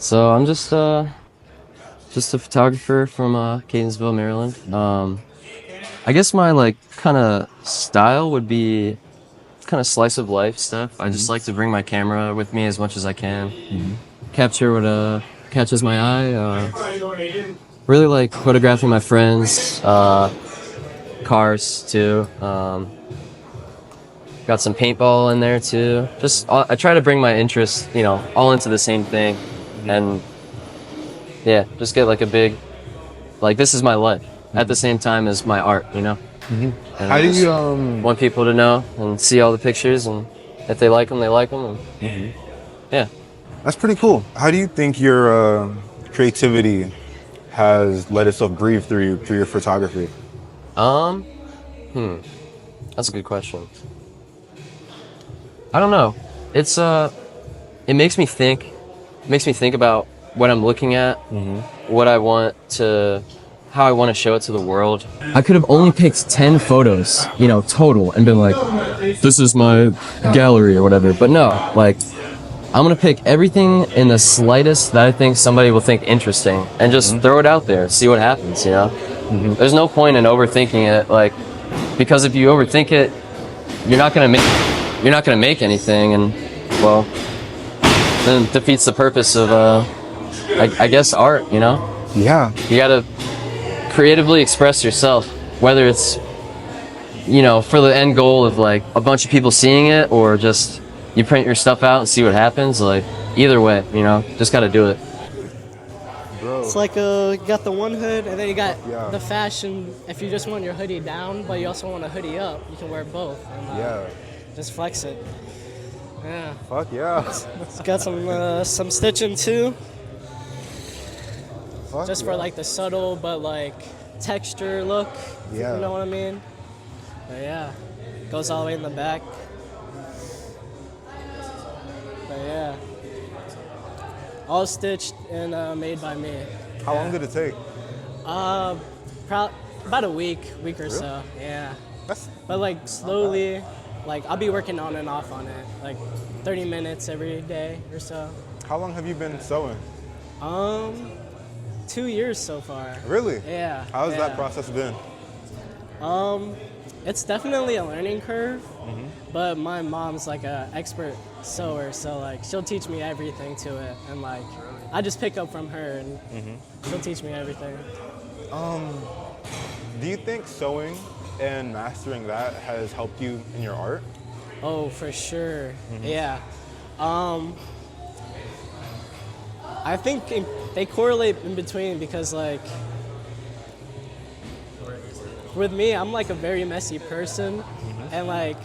So I'm just a photographer from Catonsville, Maryland. I guess my like kind of style would be kind of slice of life stuff. I just like to bring my camera with me as much as I can, capture what catches my eye. Really like photographing my friends, cars too. Got some paintball in there too. I try to bring my interests, all into the same thing, and yeah, just get like a big, like this is my life at the same time as my art, And How I do just you want people to know and see all the pictures, and if they like them, they like them. And, yeah. That's pretty cool. How do you think your creativity has let itself breathe through your photography? Um. That's a good question. I don't know. It's it makes me think. It makes me think about what I'm looking at, what I want to, how I want to show it to the world. I could have only picked 10 photos, total, and been like, this is my gallery or whatever. But no, like, I'm gonna pick everything in the slightest that I think somebody will think interesting and just throw it out there, see what happens. There's no point in overthinking it, like, because if you overthink it, you're not gonna make anything, and well, then it defeats the purpose of I guess art. Yeah. You gotta creatively express yourself, whether it's for the end goal of like a bunch of people seeing it, or just you print your stuff out and see what happens. Like either way, just gotta do it. It's like you got the one hood, and then you got Yeah. the fashion. If you just want your hoodie down, but you also want a hoodie up, you can wear both. And, Yeah. Just flex it. Yeah. Fuck yeah. It's got some stitching too, Fuck just yeah. for like the subtle but like texture look. Yeah. You know what I mean? But yeah, goes all the way in the back. But yeah, all stitched and made by me. How long did it take? About a week or so. Yeah. That's But like slowly, like I'll be working on and off on it, like 30 minutes every day or so. How long have you been sewing? 2 years so far. Really? Yeah. How's yeah. that process been? It's definitely a learning curve, but my mom's like a expert sewer, so like she'll teach me everything to it, and like I just pick up from her, and she'll teach me everything. Do you think sewing and mastering that has helped you in your art? Oh, for sure. Yeah. I think they correlate in between because like with me, I'm like a very messy person, and like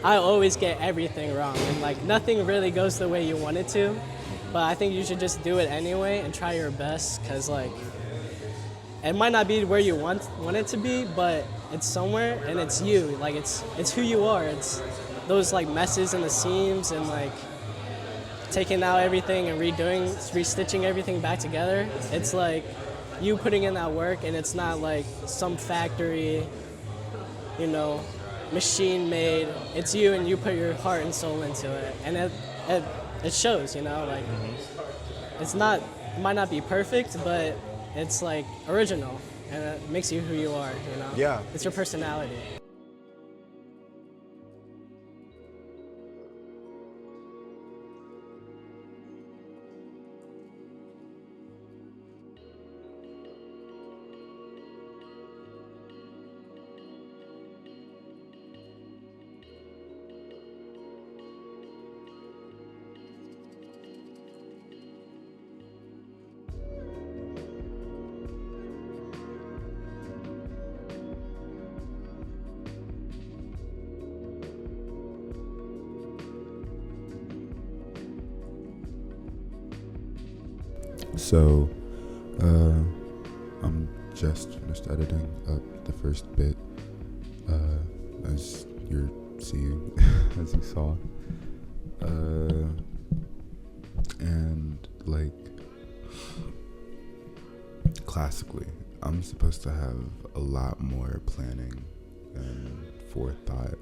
I always get everything wrong, and like nothing really goes the way you want it to. But I think you should just do it anyway and try your best, cause like it might not be where you want it to be, but it's somewhere, and it's you. Like it's who you are. It's those like messes in the seams and like taking out everything and restitching everything back together. It's like you putting in that work, and it's not like some factory, machine made. It's you, and you put your heart and soul into it, and it shows. Like it might not be perfect, but it's like original, and it makes you who you are. Yeah. It's your personality. So, I'm just finished editing up the first bit, as you're seeing, as you saw, and like, classically, I'm supposed to have a lot more planning and forethought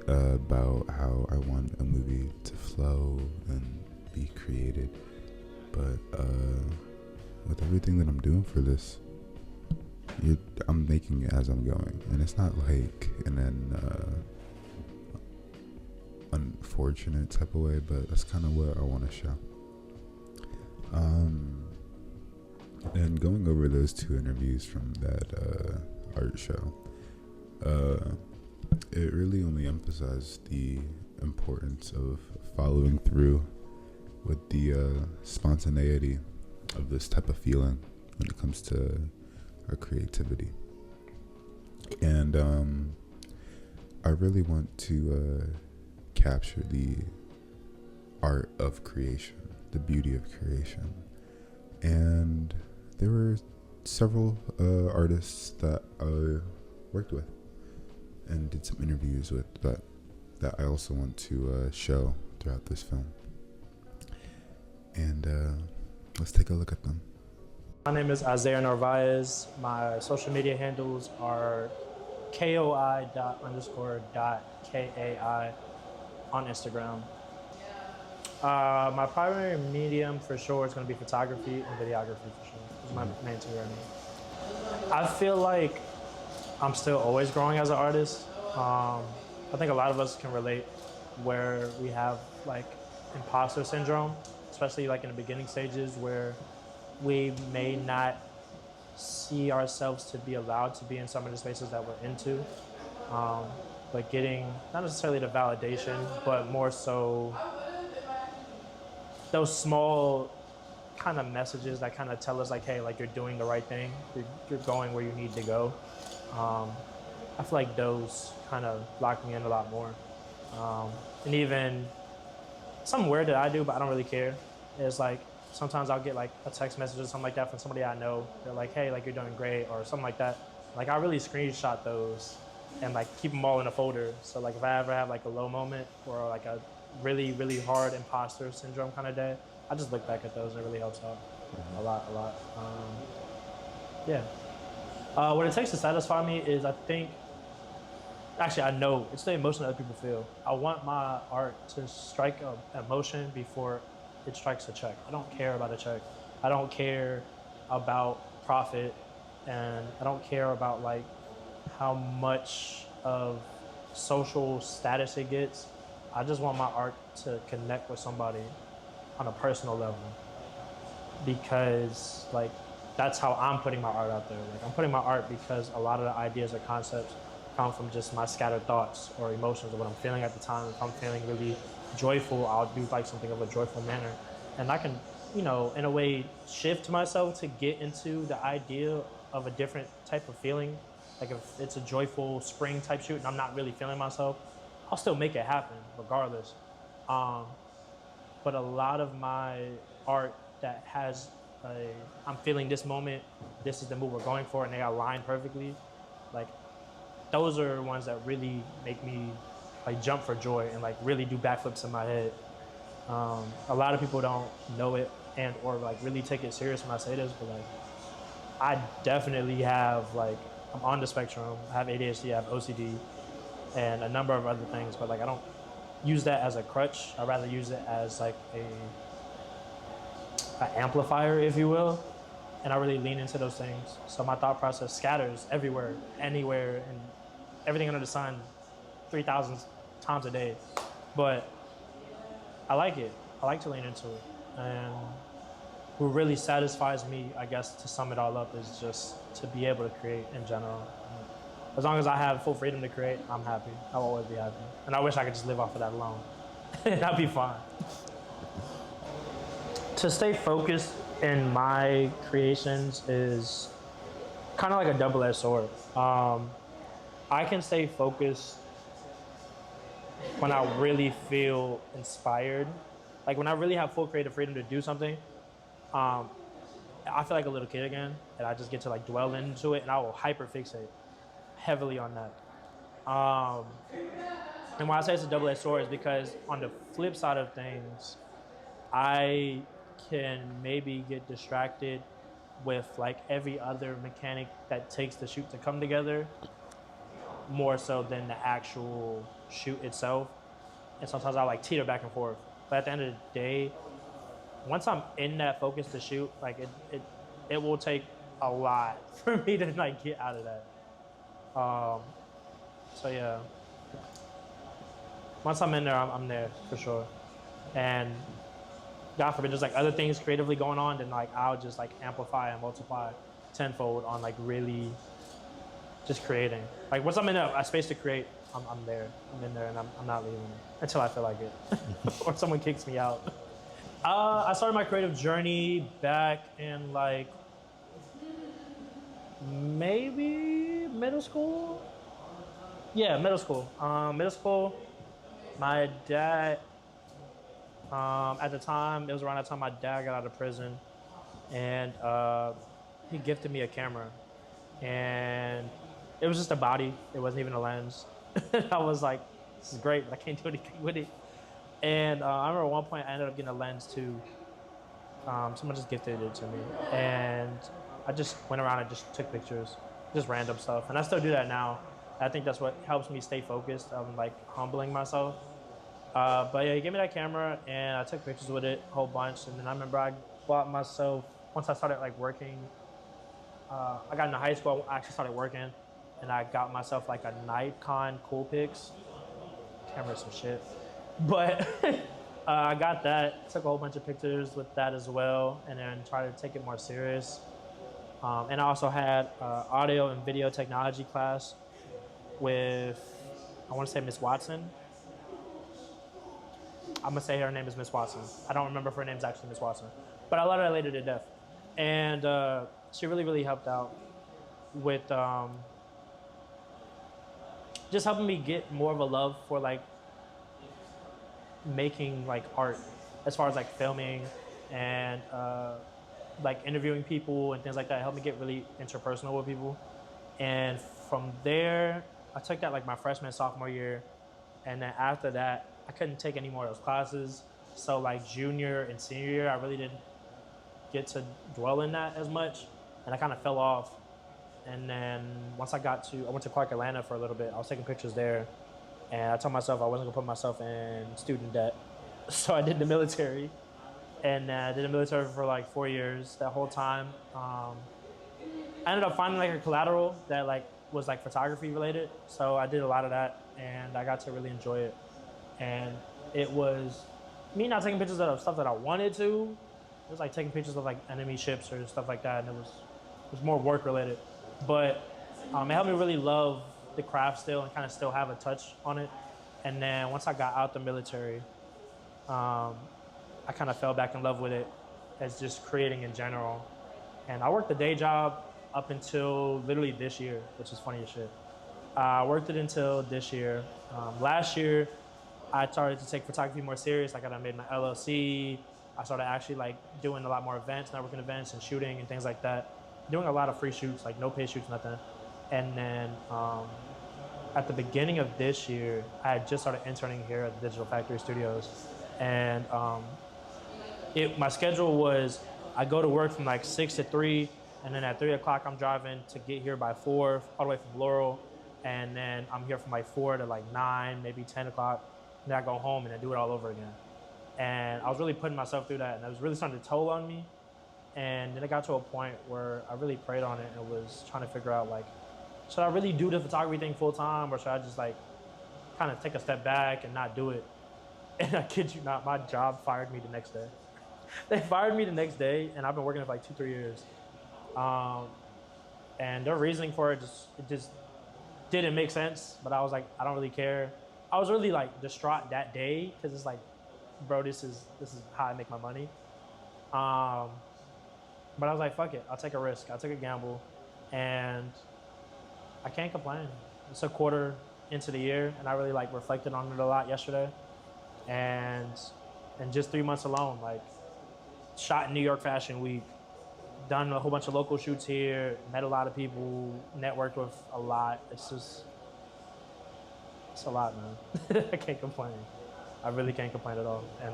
about how I want a movie to flow and be created. But with everything that I'm doing for this, I'm making it as I'm going, and it's not like in an unfortunate type of way, but that's kind of what I want to show. And going over those 2 interviews from that art show, it really only emphasized the importance of following through with the spontaneity of this type of feeling when it comes to our creativity. And I really want to capture the art of creation, the beauty of creation. And there were several artists that I worked with and did some interviews with that I also want to show throughout this film. And let's take a look at them. My name is Isaiah Narvaez. My social media handles are koi._.kai on Instagram. My primary medium for sure is going to be photography and videography for sure. Those are my main 2 right now. I feel like I'm still always growing as an artist. I think a lot of us can relate where we have like imposter syndrome, especially like in the beginning stages where we may not see ourselves to be allowed to be in some of the spaces that we're into. But getting not necessarily the validation, but more so those small kind of messages that kind of tell us like, hey, like you're doing the right thing, you're going where you need to go. I feel like those kind of lock me in a lot more. And even something weird that I do, but I don't really care, is like sometimes I'll get like a text message or something like that from somebody I know. They're like, hey, like you're doing great or something like that. Like I really screenshot those and like keep them all in a folder. So like if I ever have like a low moment or like a really, really hard imposter syndrome kind of day, I just look back at those and it really helps out a lot. Yeah. What it takes to satisfy me is I know it's the emotion that other people feel. I want my art to strike an emotion before it strikes a check. I don't care about a check. I don't care about profit, and I don't care about like how much of social status it gets. I just want my art to connect with somebody on a personal level, because like that's how I'm putting my art out there. Like I'm putting my art because a lot of the ideas or concepts come from just my scattered thoughts or emotions or what I'm feeling at the time. If I'm feeling really joyful, I'll do like something of a joyful manner. And I can, in a way, shift myself to get into the idea of a different type of feeling. Like if it's a joyful spring type shoot and I'm not really feeling myself, I'll still make it happen regardless. But a lot of my art that has I'm feeling this moment, this is the mood we're going for, and they align perfectly, like those are ones that really make me like jump for joy and like really do backflips in my head. A lot of people don't know it and or like really take it serious when I say this, but like I definitely have like, I'm on the spectrum. I have ADHD, I have OCD, and a number of other things, but like I don't use that as a crutch. I'd rather use it as like an amplifier, if you will, and I really lean into those things. So my thought process scatters everywhere, anywhere, and everything under the sun 3,000 times a day. But I like it. I like to lean into it. And what really satisfies me, I guess, to sum it all up, is just to be able to create in general. As long as I have full freedom to create, I'm happy. I'll always be happy. And I wish I could just live off of that alone. That'd be fine. To stay focused in my creations is kind of like a double-edged sword. I can stay focused when I really feel inspired. Like when I really have full creative freedom to do something, I feel like a little kid again, and I just get to like dwell into it, and I will hyper-fixate heavily on that. And when I say it's a double-edged sword is because on the flip side of things, I can maybe get distracted with like every other mechanic that takes the shoot to come together, more so than the actual shoot itself. And sometimes I like teeter back and forth. But at the end of the day, once I'm in that focus to shoot, like it will take a lot for me to like get out of that. So yeah, once I'm in there, I'm there for sure. And God forbid, there's like other things creatively going on, then like I'll just like amplify and multiply tenfold on like really just creating. Like once I'm in a space to create, I'm there. I'm in there and I'm not leaving until I feel like it, or someone kicks me out. I started my creative journey back in like maybe middle school. Yeah, middle school. Middle school. My dad. At the time, it was around that time my dad got out of prison, and he gifted me a camera, and it was just a body. It wasn't even a lens. I was like, "This is great, but I can't do anything with it." And I remember at one point I ended up getting a lens too. Someone just gifted it to me, and I just went around and just took pictures, just random stuff, and I still do that now. I think that's what helps me stay focused. I'm like humbling myself. But yeah, he gave me that camera, and I took pictures with it a whole bunch. And then I remember I bought myself, once I started like working, I got into high school. I actually started working, and I got myself like a Nikon Coolpix camera, some shit. But I got that, took a whole bunch of pictures with that as well, and then tried to take it more serious. And I also had audio and video technology class with, I want to say Miss Watson. I'm gonna say her name is Miss Watson. I don't remember if her name's actually Miss Watson, but I love her later to death. And she really helped out with just helping me get more of a love for like making like art, as far as like filming and like interviewing people and things like that. It helped me get really interpersonal with people. And from there, I took that like my freshman, sophomore year. And then after that, I couldn't take any more of those classes. So like junior and senior year, I really didn't get to dwell in that as much. And I kind of fell off. And then once I went to Clark Atlanta for a little bit. I was taking pictures there. And I told myself I wasn't gonna put myself in student debt. So I did the military. And I did the military for like 4 years. That whole time, I ended up finding like a collateral that like was like photography related. So I did a lot of that, and I got to really enjoy it. And it was me not taking pictures of stuff that I wanted to. It was like taking pictures of like enemy ships or stuff like that, and it was more work related. But it helped me really love the craft still and kind of still have a touch on it. And then once I got out the military, I kind of fell back in love with it as just creating in general. And I worked a day job up until literally this year, which is funny as shit. I worked it until this year. Last year, I started to take photography more serious. Like I made my LLC. I started actually like doing a lot more events, networking events and shooting and things like that. Doing a lot of free shoots, like no pay shoots, nothing. And then at the beginning of this year, I had just started interning here at the Digital Factory Studios. And my schedule was I go to work from like 6 to 3, and then at 3 o'clock I'm driving to get here by 4, all the way from Laurel. And then I'm here from like 4 to like 9, maybe 10 o'clock. And then I go home and I do it all over again. And I was really putting myself through that, and it was really starting to toll on me. And then it got to a point where I really prayed on it and was trying to figure out like, should I really do the photography thing full time, or should I just like kind of take a step back and not do it? And I kid you not, my job fired me the next day. They fired me the next day, and I've been working for like 2-3 years. And their reasoning for it just didn't make sense. But I was like, I don't really care. I was really like distraught that day because it's like, bro, this is how I make my money. But I was like, fuck it, I'll take a risk. I'll take a gamble, and I can't complain. It's a quarter into the year, and I really like reflected on it a lot yesterday. And in just 3 months alone, like shot in New York Fashion Week, done a whole bunch of local shoots here, met a lot of people, networked with a lot. It's a lot, man. I can't complain. I really can't complain at all, and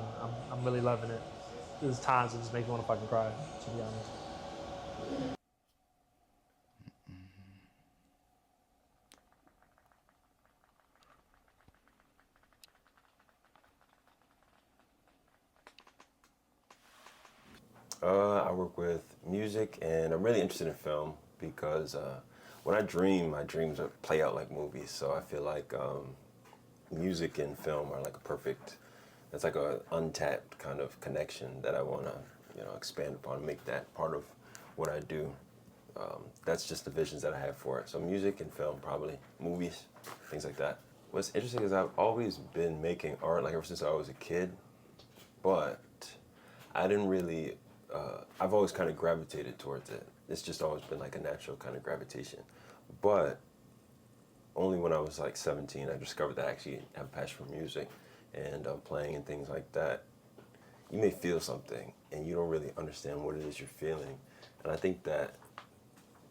I'm really loving it. There's times it just makes me want to fucking cry, to be honest. I work with music, and I'm really interested in film because when I dream, my dreams play out like movies. So I feel like music and film are like a perfect. It's like a untapped kind of connection that I want to, expand upon, make that part of what I do. That's just the visions that I have for it. So music and film, probably movies, things like that. What's interesting is I've always been making art, like ever since I was a kid, but I didn't really. I've always kind of gravitated towards it. It's just always been like a natural kind of gravitation. But only when I was like 17, I discovered that I actually have a passion for music and playing and things like that. You may feel something and you don't really understand what it is you're feeling. And I think that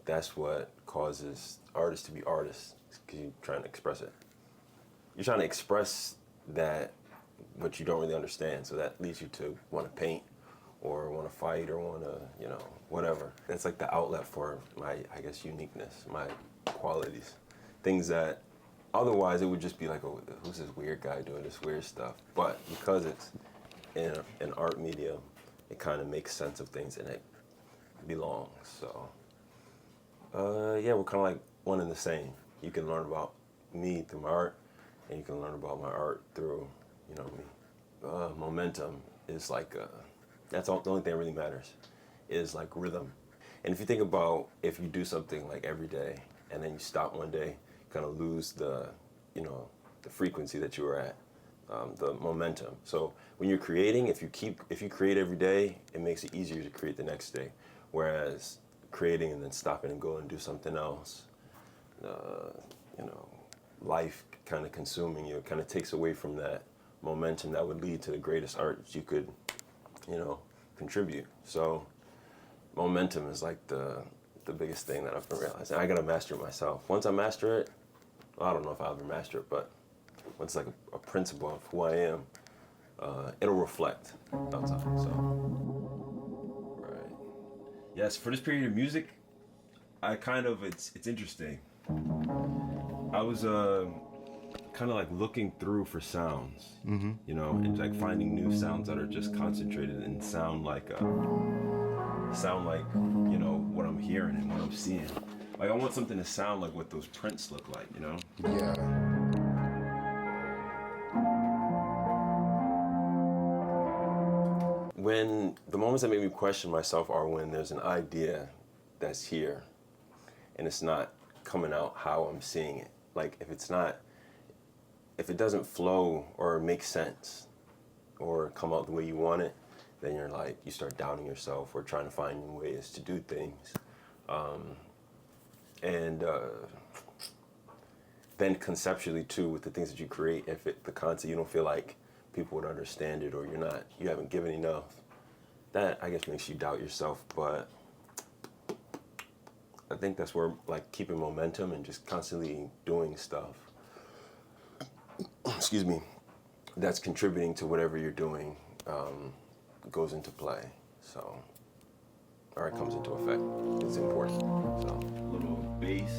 that's what causes artists to be artists, because you're trying to express it. You're trying to express that, but you don't really understand. So that leads you to want to paint or want to fight or want to, whatever. It's like the outlet for my, I guess, uniqueness, my qualities. Things that otherwise it would just be like, oh, who's this weird guy doing this weird stuff? But because it's in an art medium, it kind of makes sense of things and it belongs. So, yeah, we're kind of like one and the same. You can learn about me through my art, and you can learn about my art through, me. Momentum is like, that's all, the only thing that really matters, is like rhythm. And if you think about if you do something like every day, and then you stop one day, you kind of lose the, the frequency that you were at, the momentum. So when you're creating, if you create every day, it makes it easier to create the next day. Whereas creating and then stopping and going and do something else, life kind of consuming you, it kind of takes away from that momentum that would lead to the greatest art that you could, contribute. So momentum is like the biggest thing that I've been realizing. I gotta master it myself. Once I master it, well, I don't know if I'll ever master it, but once it's like a principle of who I am, it'll reflect outside. So, right. Yes, for this period of music, it's interesting. I was kind of like looking through for sounds, and like finding new sounds that are just concentrated and sound like what I'm hearing and what I'm seeing. Like I want something to sound like what those prints look like, Yeah. When the moments that make me question myself are when there's an idea that's here and it's not coming out how I'm seeing it. Like if it doesn't flow or make sense or come out the way you want it, then you start doubting yourself or trying to find new ways to do things. Then conceptually too, with the things that you create, if the concept, you don't feel like people would understand it or you haven't given enough, that I guess makes you doubt yourself. But I think that's where like keeping momentum and just constantly doing stuff, excuse me, that's contributing to whatever you're doing, goes into play. So, or it comes into effect. It's important. So, a little bass,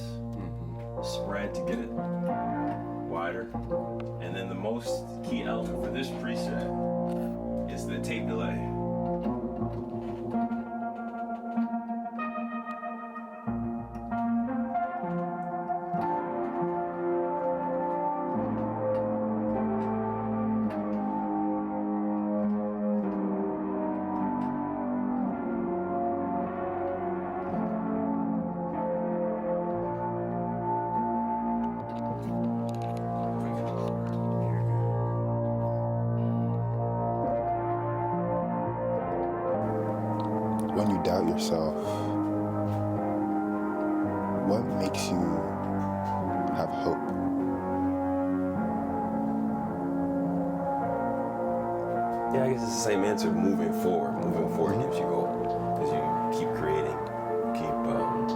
spread to get it wider. And then the most key element for this preset is the tape delay. When you doubt yourself, what makes you have hope? Yeah, I guess it's the same answer. Moving forward. Moving forward gives you hope because you keep creating, keep going.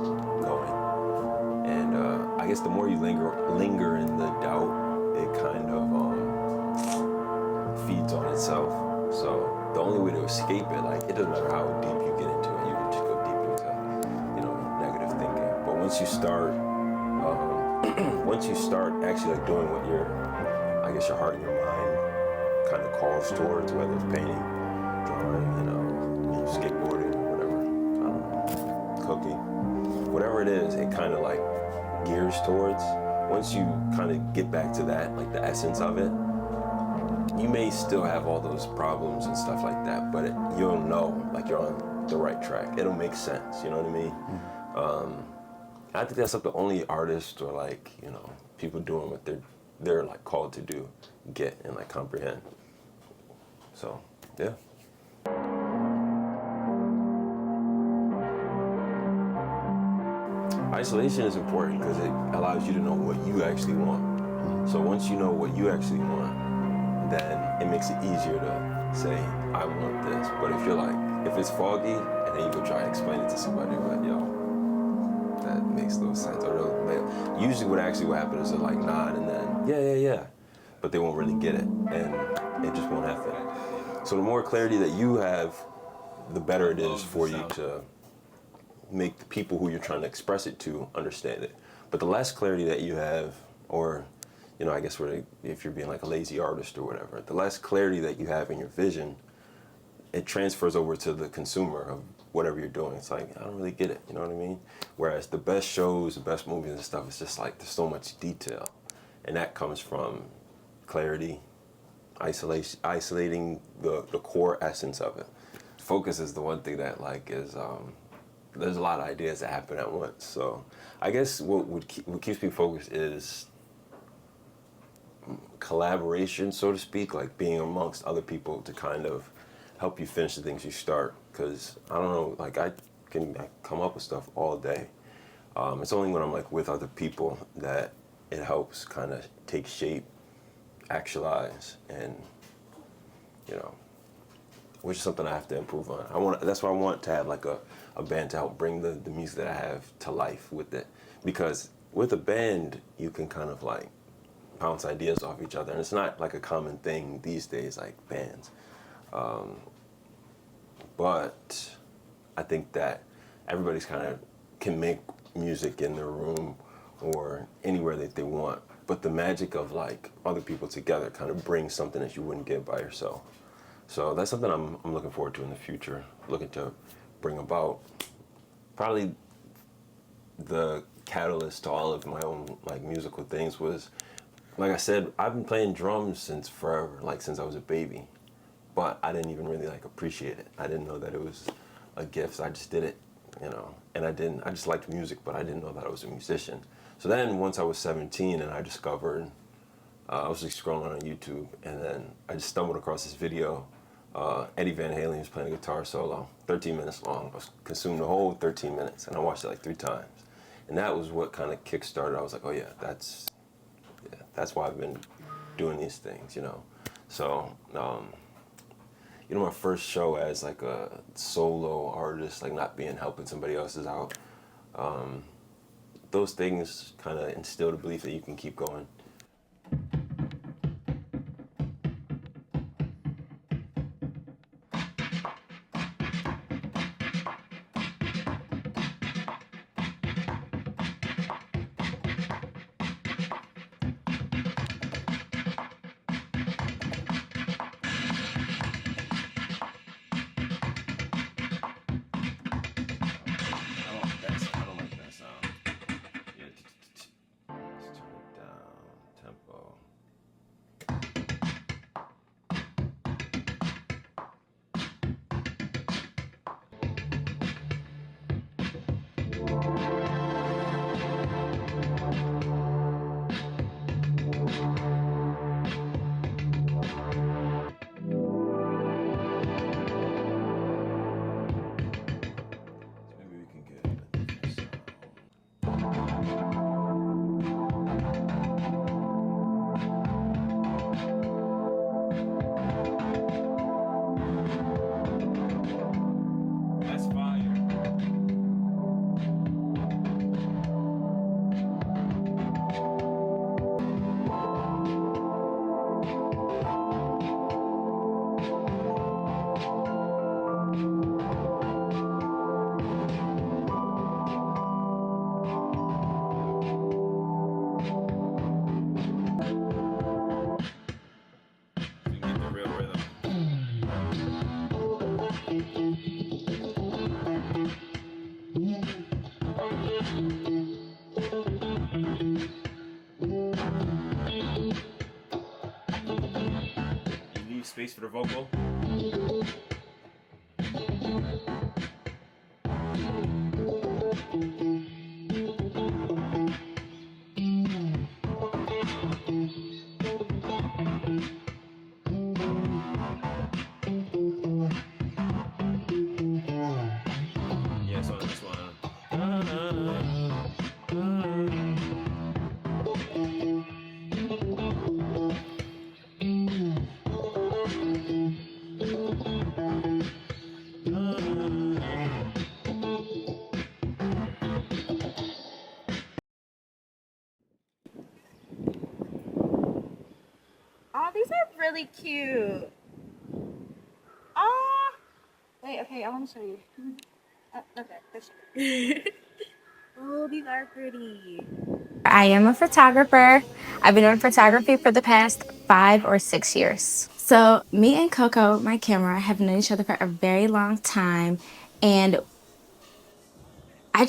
And I guess the more you linger in the doubt, it kind of feeds on itself. So the only way to escape it, like it doesn't matter how deep you get into it, you can just go deep into, negative thinking. But once you start actually like doing what your heart and your mind kind of calls towards, whether it's painting, drawing, skateboarding, whatever it is, it kind of like gears towards. Once you kind of get back to that, like the essence of it, you may still have all those problems and stuff like that, but you'll know like you're on the right track. It'll make sense, you know what I mean? I think that's like the only artists or like, you know, people doing what they're like called to do, get and like comprehend. So, yeah. Isolation is important because it allows you to know what you actually want. So once you know what you actually want, then it makes it easier to say, I want this. But if you're like, if it's foggy, and then you go try to explain it to somebody, like, yo, that makes no sense. Or usually what happens is they're like nod and then, yeah. But they won't really get it, and it just won't happen. So the more clarity that you have, the better it is for you to make the people who you're trying to express it to understand it. But the less clarity that you have, or, you know, I guess if you're being like a lazy artist or whatever, the less clarity that you have in your vision, it transfers over to the consumer of whatever you're doing. It's like, I don't really get it, you know what I mean? Whereas the best shows, the best movies and stuff, it's just like, there's so much detail. And that comes from clarity, isolating the core essence of it. Focus is the one thing that like is, there's a lot of ideas that happen at once. So I guess what keeps me focused is collaboration, so to speak, like being amongst other people to kind of help you finish the things you start. Because I don't know, like I can come up with stuff all day. It's only when I'm like with other people that it helps kind of take shape, actualize, and, you know, which is something I have to improve on. That's why I want to have like a band to help bring the music that I have to life with it. Because with a band, you can kind of like bounce ideas off each other. And it's not like a common thing these days, like bands. But I think that everybody's kind of can make music in their room or anywhere that they want. But the magic of like other people together kind of brings something that you wouldn't get by yourself. So that's something I'm looking forward to in the future, looking to bring about. Probably the catalyst to all of my own like musical things was, like I said, I've been playing drums since forever, like since I was a baby. But I didn't even really like appreciate it. I didn't know that it was a gift, so I just did it, you know. And I just liked music, but I didn't know that I was a musician. So then once I was 17 and I discovered, I was just scrolling on YouTube, and then I just stumbled across this video. Eddie Van Halen was playing a guitar solo, 13 minutes long. I consumed the whole 13 minutes, and I watched it like 3 times. And that was what kind of kick-started. I was like, oh yeah, that's why I've been doing these things, you know. So, you know, my first show as like a solo artist, like not being helping somebody else's out, those things kind of instilled a belief that you can keep going. I don't like that sound. Yeah, let's turn it down, tempo. Maybe we can get a different sound. That's fire. space for the vocal. Yeah, so this one. Oh, these are really cute. Oh, wait, okay, I want to show you. Okay, this. Oh, these are pretty. I am a photographer. I've been doing photography for the past 5 or 6 years. So, me and Coco, my camera, have known each other for a very long time. And I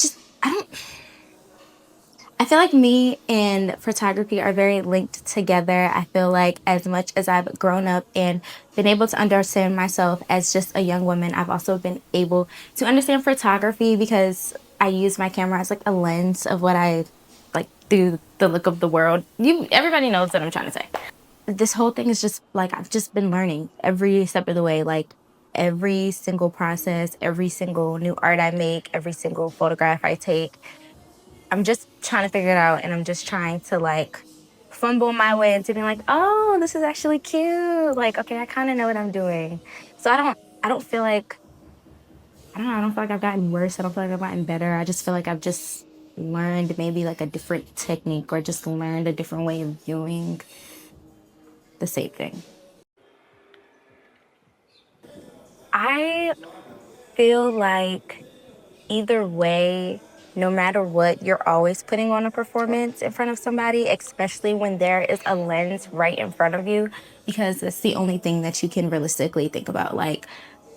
feel like me and photography are very linked together. I feel like as much as I've grown up and been able to understand myself as just a young woman, I've also been able to understand photography because I use my camera as like a lens of what I like through the look of the world. Everybody knows what I'm trying to say. This whole thing is just like I've just been learning every step of the way, like every single process, every single new art I make, every single photograph I take. I'm just trying to figure it out, and I'm just trying to like fumble my way into being like, oh, this is actually cute. Like, okay, I kind of know what I'm doing. So I don't feel like, I don't feel like I've gotten worse. I don't feel like I've gotten better. I just feel like I've just learned maybe like a different technique or just learned a different way of viewing the same thing. I feel like either way, no matter what, you're always putting on a performance in front of somebody, especially when there is a lens right in front of you, because it's the only thing that you can realistically think about, like,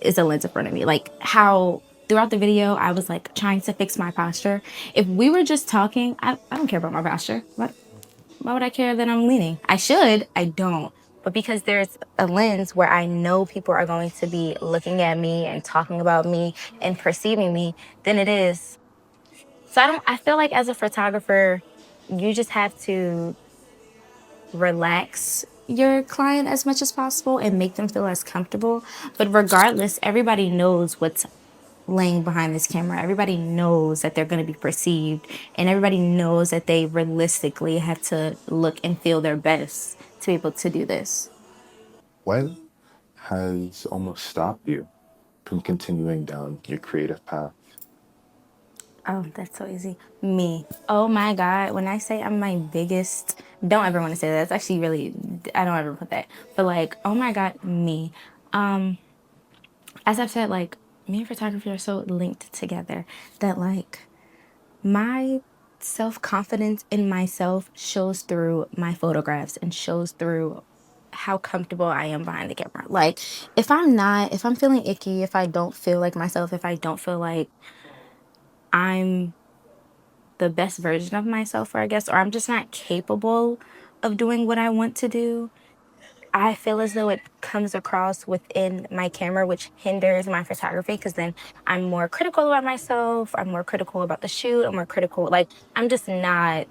is a lens in front of me. Like, how throughout the video, I was like trying to fix my posture. If we were just talking, I don't care about my posture. Why would I care that I'm leaning? I should, I don't. But because there's a lens where I know people are going to be looking at me and talking about me and perceiving me, then it is. So I feel like as a photographer, you just have to relax your client as much as possible and make them feel as comfortable. But regardless, everybody knows what's laying behind this camera. Everybody knows that they're going to be perceived, and everybody knows that they realistically have to look and feel their best to be able to do this. What has almost stopped you from continuing down your creative path? Oh, that's so easy. Me. Oh my God. When I say I'm my biggest, don't ever want to say that. That's actually really, I don't ever put that. But like, oh my God, me. As I've said, like, me and photography are so linked together that like my self-confidence in myself shows through my photographs and shows through how comfortable I am behind the camera. Like, if I'm feeling icky, if I don't feel like myself, if I don't feel like I'm the best version of myself, or I guess, or I'm just not capable of doing what I want to do, I feel as though it comes across within my camera, which hinders my photography because then I'm more critical about myself. I'm more critical about the shoot. I'm more critical. Like, I'm just not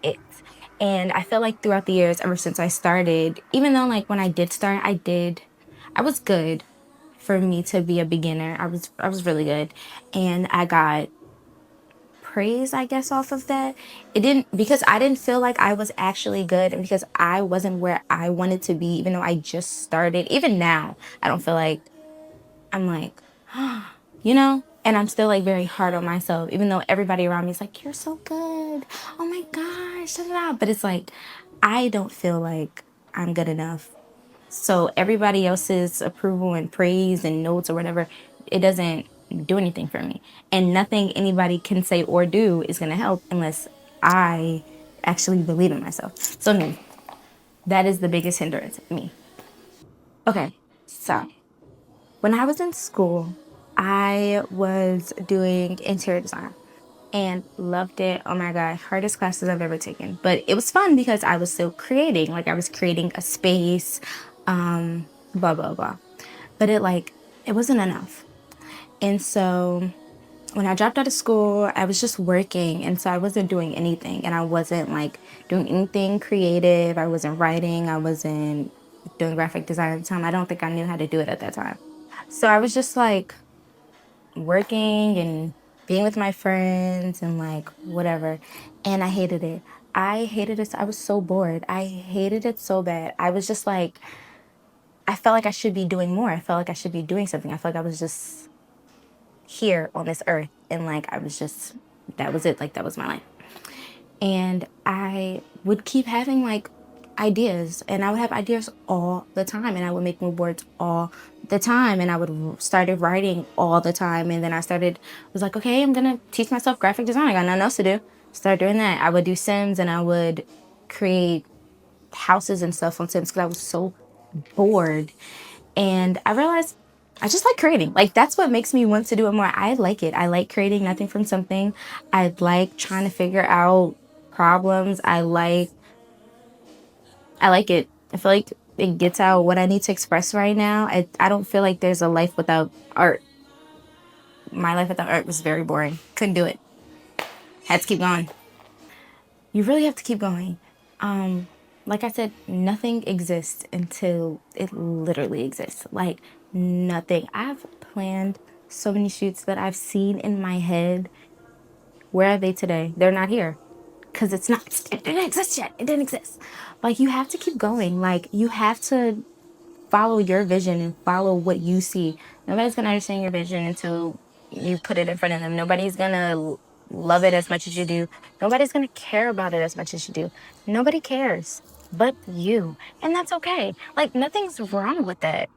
it. And I feel like throughout the years, ever since I started, even though like when I did start, I was good for me to be a beginner. I was really good. And I got praise, I guess, off of that. It didn't, because I didn't feel like I was actually good, and because I wasn't where I wanted to be, even though I just started. Even now, I don't feel like I'm like, you know, and I'm still like very hard on myself, even though everybody around me is like, you're so good. Oh my gosh, da, da, da. But it's like, I don't feel like I'm good enough. So everybody else's approval and praise and notes or whatever, it doesn't do anything for me. And nothing anybody can say or do is going to help unless I actually believe in myself. So me, that is the biggest hindrance, me. Okay, so when I was in school, I was doing interior design and loved it. Oh my God, hardest classes I've ever taken. But it was fun because I was still creating. Like, I was creating a space. blah, blah, blah. But it wasn't enough. And so when I dropped out of school, I was just working. And so I wasn't doing anything. And I wasn't like doing anything creative. I wasn't writing. I wasn't doing graphic design at the time. I don't think I knew how to do it at that time. So I was just like working and being with my friends and like whatever. And I hated it. I hated it. I was so bored. I hated it so bad. I was just like, I felt like I should be doing more. I felt like I should be doing something. I felt like I was just here on this earth. And like, I was just, that was it. Like, that was my life. And I would keep having like ideas, and I would have ideas all the time, and I would make mood boards all the time, and I would started writing all the time. And then was like, okay, I'm gonna teach myself graphic design. I got nothing else to do. Start doing that. I would do Sims, and I would create houses and stuff on Sims because I was so bored. And I realized I just like creating. Like, that's what makes me want to do it more. I like it. I like creating nothing from something. I like trying to figure out problems. I like it. I feel like it gets out what I need to express right now. I don't feel like there's a life without art. My life without art was very boring. Couldn't do it. Had to keep going. You really have to keep going. Like I said, nothing exists until it literally exists. Like, nothing. I've planned so many shoots that I've seen in my head. Where are they today? They're not here. Because it didn't exist yet. It didn't exist. Like, you have to keep going. Like, you have to follow your vision and follow what you see. Nobody's going to understand your vision until you put it in front of them. Nobody's going to love it as much as you do. Nobody's going to care about it as much as you do. Nobody cares but you. And that's okay. Like, nothing's wrong with that.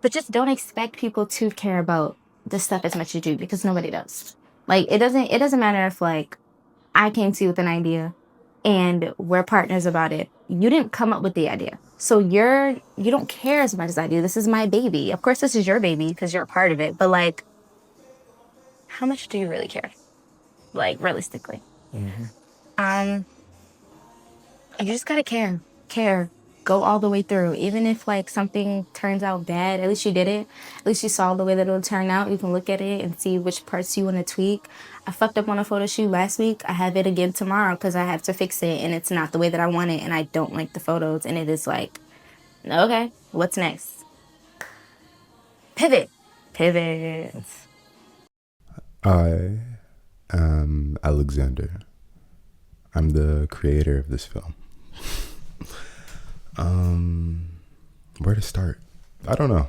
But just don't expect people to care about this stuff as much as you do, because nobody does. Like, it doesn't matter if, like, I came to you with an idea and we're partners about it. You didn't come up with the idea. So you don't care as much as I do. This is my baby. Of course, this is your baby because you're a part of it. But like, how much do you really care? Like, realistically. You just gotta care. Go all the way through. Even if like something turns out bad, at least you did it. At least you saw the way that it'll turn out. You can look at it and see which parts you want to tweak. I fucked up on a photo shoot last week. I have it again tomorrow because I have to fix it, and it's not the way that I want it, and I don't like the photos, and it is like, okay, what's next? Pivot. I am Alexander. I'm the creator of this film. Where to start? I don't know.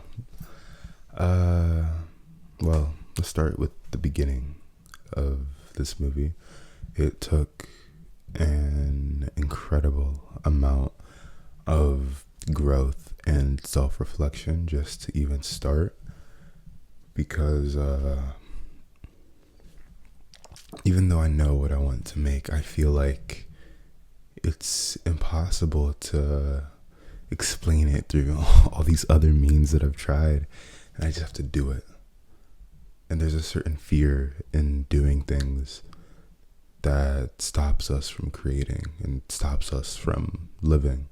Well, let's start with the beginning of this movie. It took an incredible amount of growth and self-reflection just to even start, because even though I know what I want to make, I feel like it's impossible to explain it through all these other means that I've tried, and I just have to do it. And there's a certain fear in doing things that stops us from creating and stops us from living,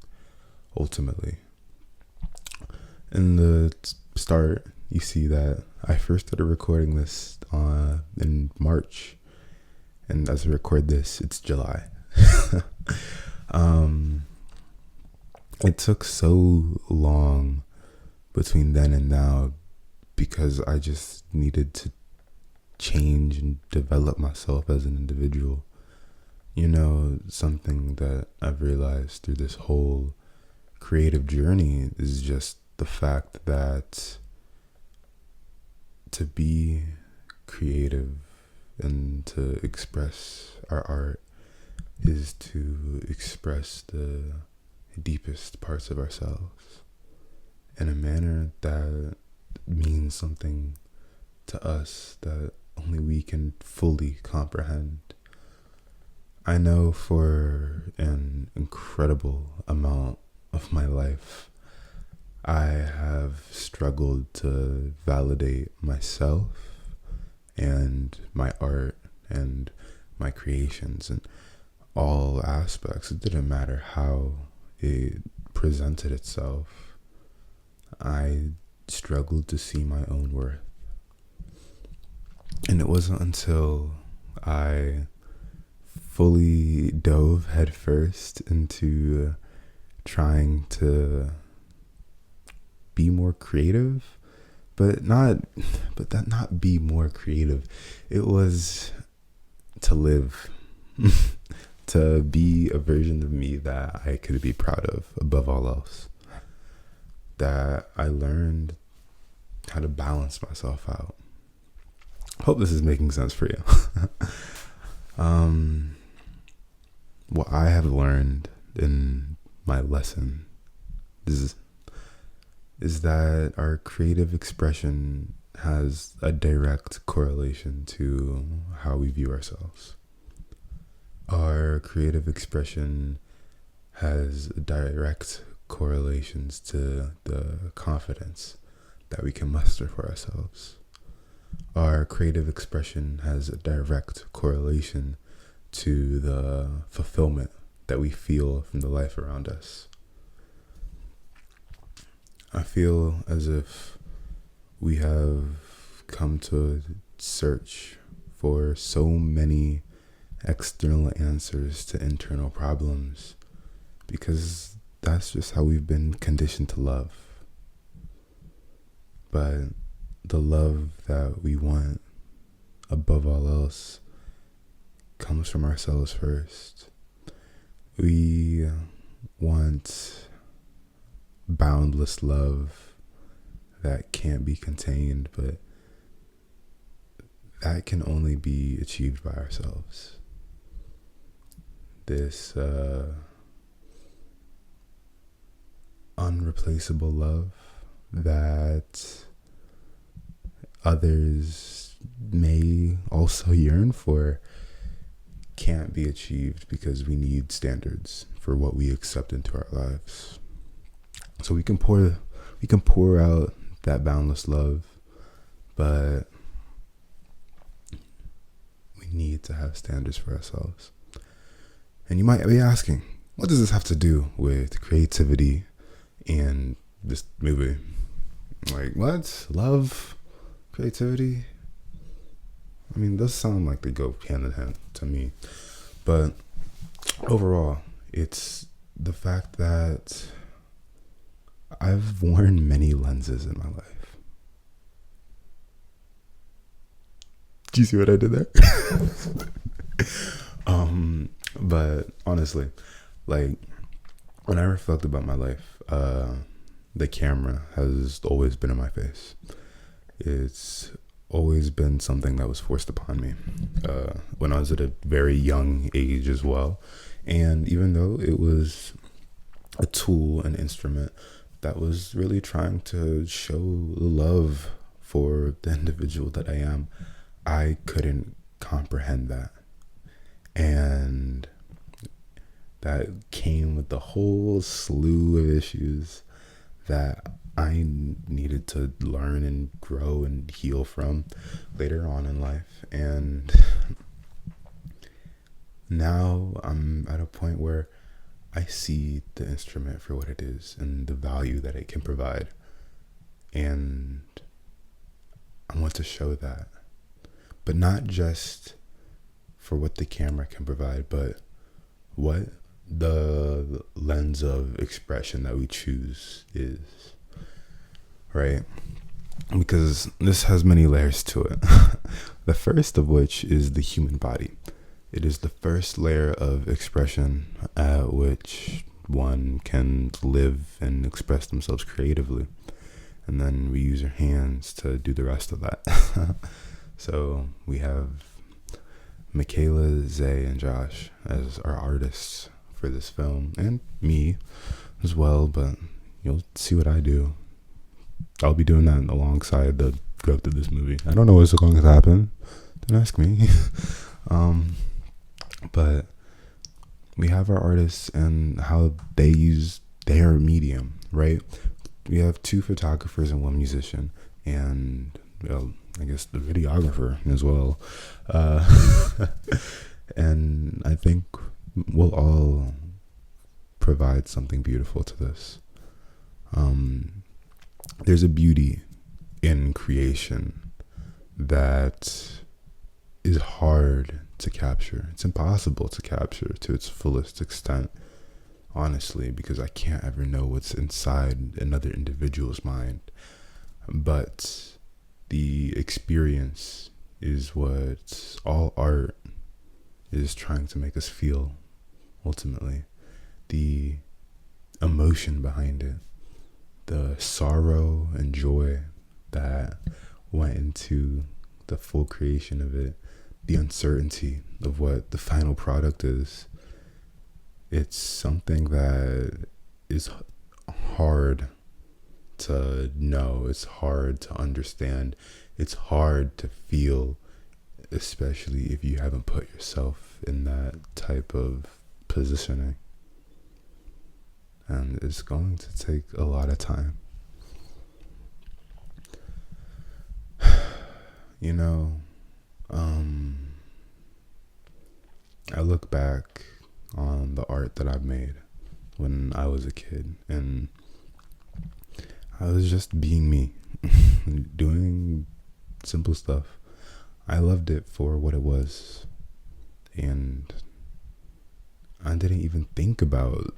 ultimately. In the start, you see that I first started recording this in March, and as I record this, it's July. It took so long between then and now because I just needed to change and develop myself as an individual. You know, something that I've realized through this whole creative journey is just the fact that to be creative and to express our art is to express the deepest parts of ourselves in a manner that means something to us that only we can fully comprehend. I know for an incredible amount of my life, I have struggled to validate myself and my art and my creations and all aspects. It didn't matter how it presented itself, I struggled to see my own worth. And it wasn't until I fully dove headfirst into trying to be more creative, but not be more creative. It was to live, to be a version of me that I could be proud of above all else. That I learned how to balance myself out. Hope this is making sense for you. What I have learned in my lesson is that our creative expression has a direct correlation to how we view ourselves. Our creative expression has direct correlations to the confidence that we can muster for ourselves. Our creative expression has a direct correlation to the fulfillment that we feel from the life around us. I feel as if we have come to search for so many external answers to internal problems because that's just how we've been conditioned to love. But the love that we want above all else comes from ourselves first. We want boundless love that can't be contained, but that can only be achieved by ourselves. This unreplaceable love that others may also yearn for can't be achieved because we need standards for what we accept into our lives. So we can pour out that boundless love, but we need to have standards for ourselves. And you might be asking, what does this have to do with creativity and this movie? Like, what? Love? Creativity? I mean, those sound like they go hand in hand to me. But overall, it's the fact that I've worn many lenses in my life. Do you see what I did there? But honestly, like, when I reflect about my life, the camera has always been in my face. It's always been something that was forced upon me when I was at a very young age as well. And even though it was a tool, an instrument that was really trying to show love for the individual that I am, I couldn't comprehend that. And that came with the whole slew of issues that I needed to learn and grow and heal from later on in life. And now I'm at a point where I see the instrument for what it is and the value that it can provide. And I want to show that. But not just for what the camera can provide, but what the lens of expression that we choose is. Right? Because this has many layers to it. The first of which is the human body. It is the first layer of expression at which one can live and express themselves creatively. And then we use our hands to do the rest of that. So we have Michaela, Zay, and Josh as our artists for this film, and me as well, but you'll see what I do. I'll be doing that alongside the growth of this movie. I don't know what's going to happen. Don't ask me. But we have our artists and how they use their medium, right? We have 2 photographers and 1 musician, and well, I guess the videographer as well. And I think we'll all provide something beautiful to this. There's a beauty in creation that is hard to capture. It's impossible to capture to its fullest extent, honestly, because I can't ever know what's inside another individual's mind. But the experience is what all art is trying to make us feel, ultimately. The emotion behind it, the sorrow and joy that went into the full creation of it, the uncertainty of what the final product is. It's something that is hard to know. It's hard to understand. It's hard to feel, especially if you haven't put yourself in that type of positioning. And it's going to take a lot of time. You know, I look back on the art that I've made when I was a kid, and I was just being me, doing simple stuff. I loved it for what it was, and I didn't even think about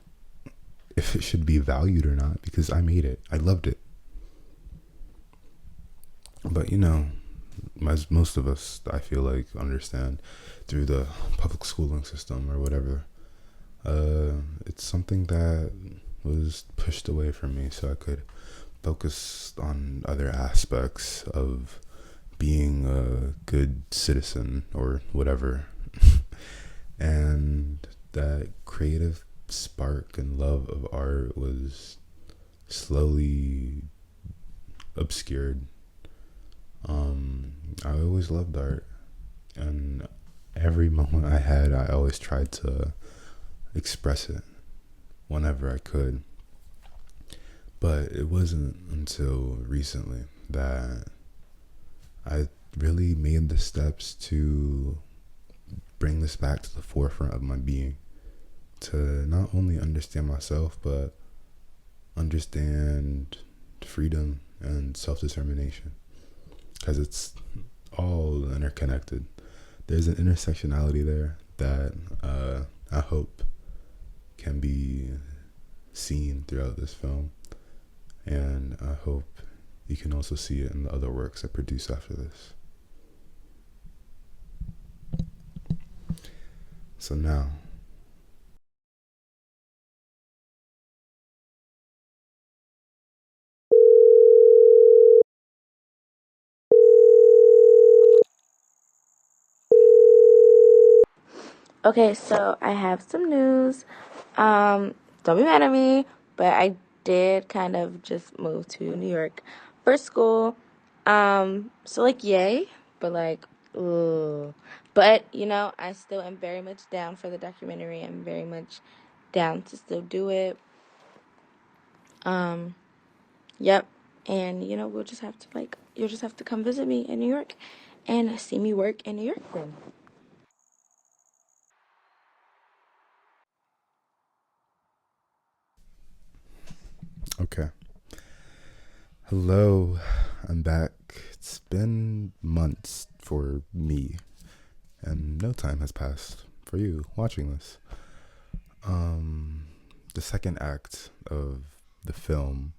if it should be valued or not, because I made it. I loved it. But you know, as most of us, I feel like, understand through the public schooling system or whatever, it's something that was pushed away from me so I could focus on other aspects of being a good citizen or whatever. And that creative spark and love of art was slowly obscured. I always loved art, and every moment I had, I always tried to express it whenever I could. But it wasn't until recently that I really made the steps to bring this back to the forefront of my being, to not only understand myself, but understand freedom and self-determination, because it's all interconnected. There's an intersectionality there that I hope can be seen throughout this film, and I hope you can also see it in the other works I produce after this. So now, Okay, so I have some news. Don't be mad at me, but I did kind of just move to New York for school. So like yay, but like ugh. But you know, I still am very much down for the documentary. I'm very much down to still do it. Yep. And you know, we'll just have to you'll just have to come visit me in New York and see me work in New York then. okay. Hello, I'm back. It's been months for me, and no time has passed for you watching this. The second act of the film,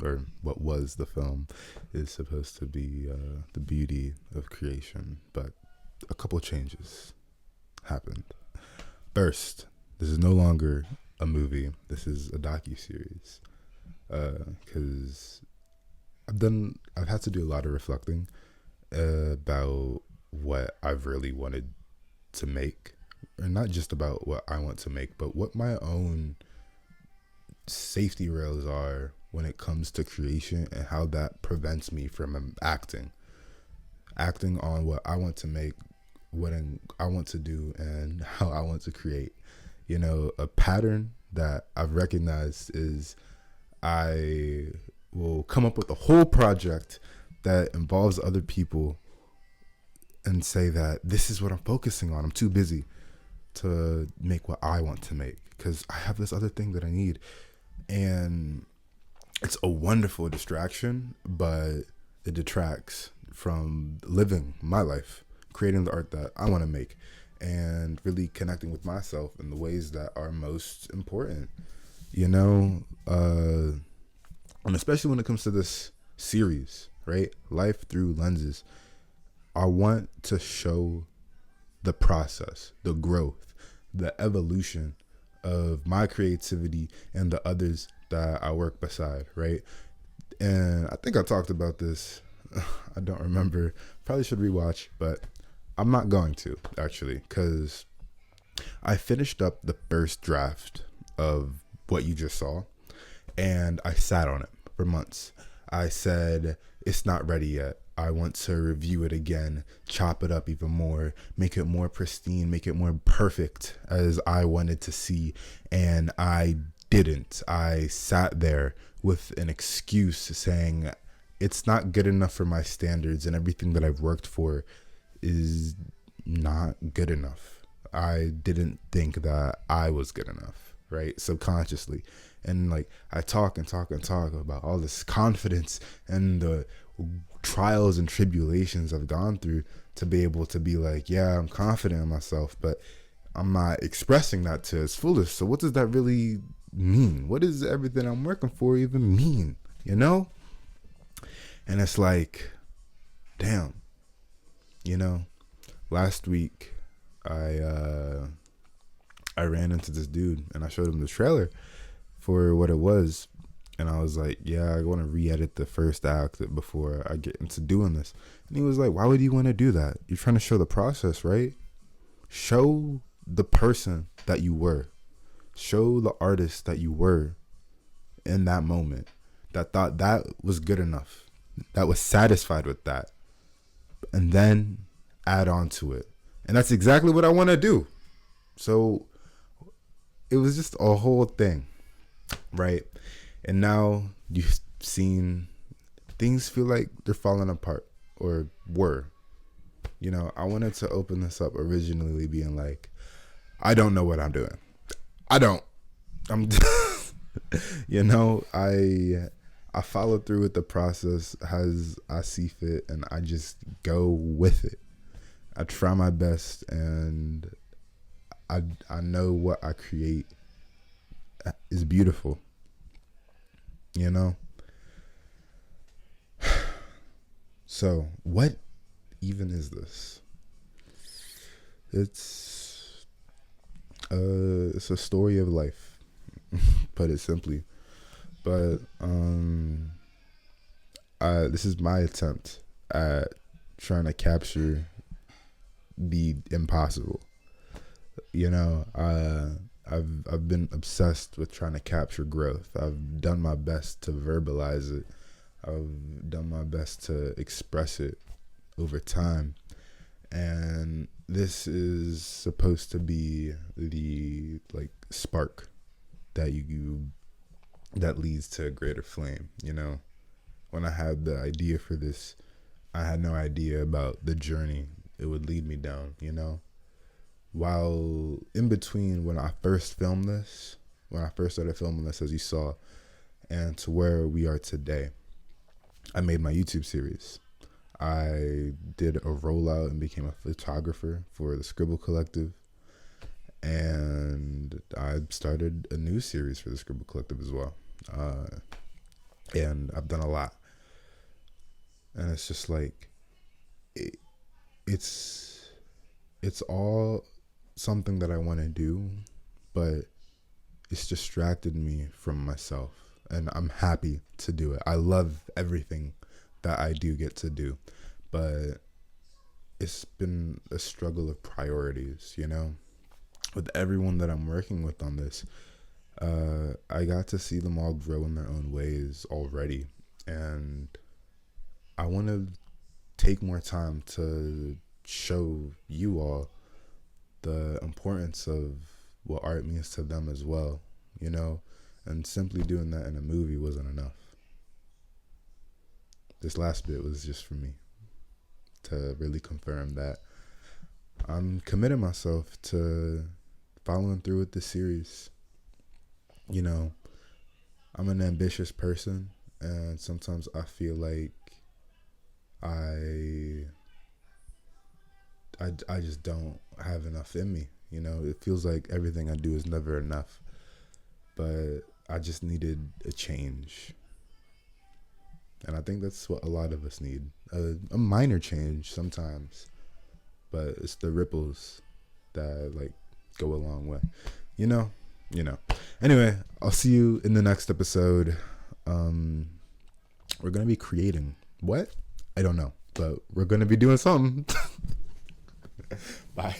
or what was the film, is supposed to be the beauty of creation, but a couple changes happened. First, this is no longer a movie. This is a docuseries, because I've had to do a lot of reflecting about what I've really wanted to make, and not just about what I want to make, but what my own safety rails are when it comes to creation, and how that prevents me from acting on what I want to make, what I want to do, and how I want to create. You know, a pattern that I've recognized is I will come up with a whole project that involves other people and say that this is what I'm focusing on. I'm too busy. to make what I want to make, because I have this other thing that I need. And it's a wonderful distraction, but it detracts from living my life, creating the art that I want to make, and really connecting with myself in the ways that are most important, you know? And especially when it comes to this series, right? Life Through Lenses. I want to show the process, the growth, the evolution of my creativity and the others that I work beside, right? And I think I talked about this. I don't remember. Probably should rewatch, but I'm not going to, actually, because I finished up the first draft of what you just saw, and I sat on it for months. I said, it's not ready yet. I want to review it again, chop it up even more, make it more pristine, make it more perfect as I wanted to see. And I didn't. I sat there with an excuse saying, it's not good enough for my standards, and everything that I've worked for is not good enough. I didn't think that I was good enough, right? Subconsciously. And like, I talk about all this confidence and the trials and tribulations I've gone through to be able to be like, yeah, I'm confident in myself, but I'm not expressing that to its fullest. So what does that really mean? What does everything I'm working for even mean? You know? And it's like, damn, you know, last week I ran into this dude and I showed him the trailer for what it was. And I was like, yeah, I want to re-edit the first act before I get into doing this. And he was like, why would you want to do that? You're trying to show the process, right? Show the person that you were. Show the artist that you were in that moment, that thought that was good enough, that was satisfied with that, and then add on to it. And that's exactly what I want to do. So it was just a whole thing, right? And now you've seen things feel like they're falling apart, or were. You know, I wanted to open this up originally being like, I don't know what I'm doing. I'm you know, I follow through with the process as I see fit, and I just go with it. I try my best, and I know what I create is beautiful. You know? So, what even is this? It's a story of life, put it simply. But this is my attempt at trying to capture the impossible. You know, I've been obsessed with trying to capture growth. I've done my best to verbalize it. I've done my best to express it over time. And this is supposed to be the like spark that that leads to a greater flame, you know. When I had the idea for this, I had no idea about the journey it would lead me down, you know. While in between when I first started filming this, as you saw, and to where we are today, I made my YouTube series. I did a rollout and became a photographer for the Scribble Collective. And I started a new series for the Scribble Collective as well. And I've done a lot. And it's just like, it's all something that I want to do, but it's distracted me from myself. And I'm happy to do it. I love everything that I do get to do, but it's been a struggle of priorities, you know. With everyone that I'm working with on this, I got to see them all grow in their own ways already, and I want to take more time to show you all the importance of what art means to them as well, you know. And simply doing that in a movie wasn't enough. This last bit was just for me to really confirm that I'm committing myself to following through with the series. You know, I'm an ambitious person, and sometimes I feel like I just don't have enough in me. You know, it feels like everything I do is never enough. But I just needed a change. And I think that's what a lot of us need. A minor change sometimes. But it's the ripples that like go a long way. You know. Anyway, I'll see you in the next episode. We're gonna be creating what? I don't know. But we're gonna be doing something. Bye.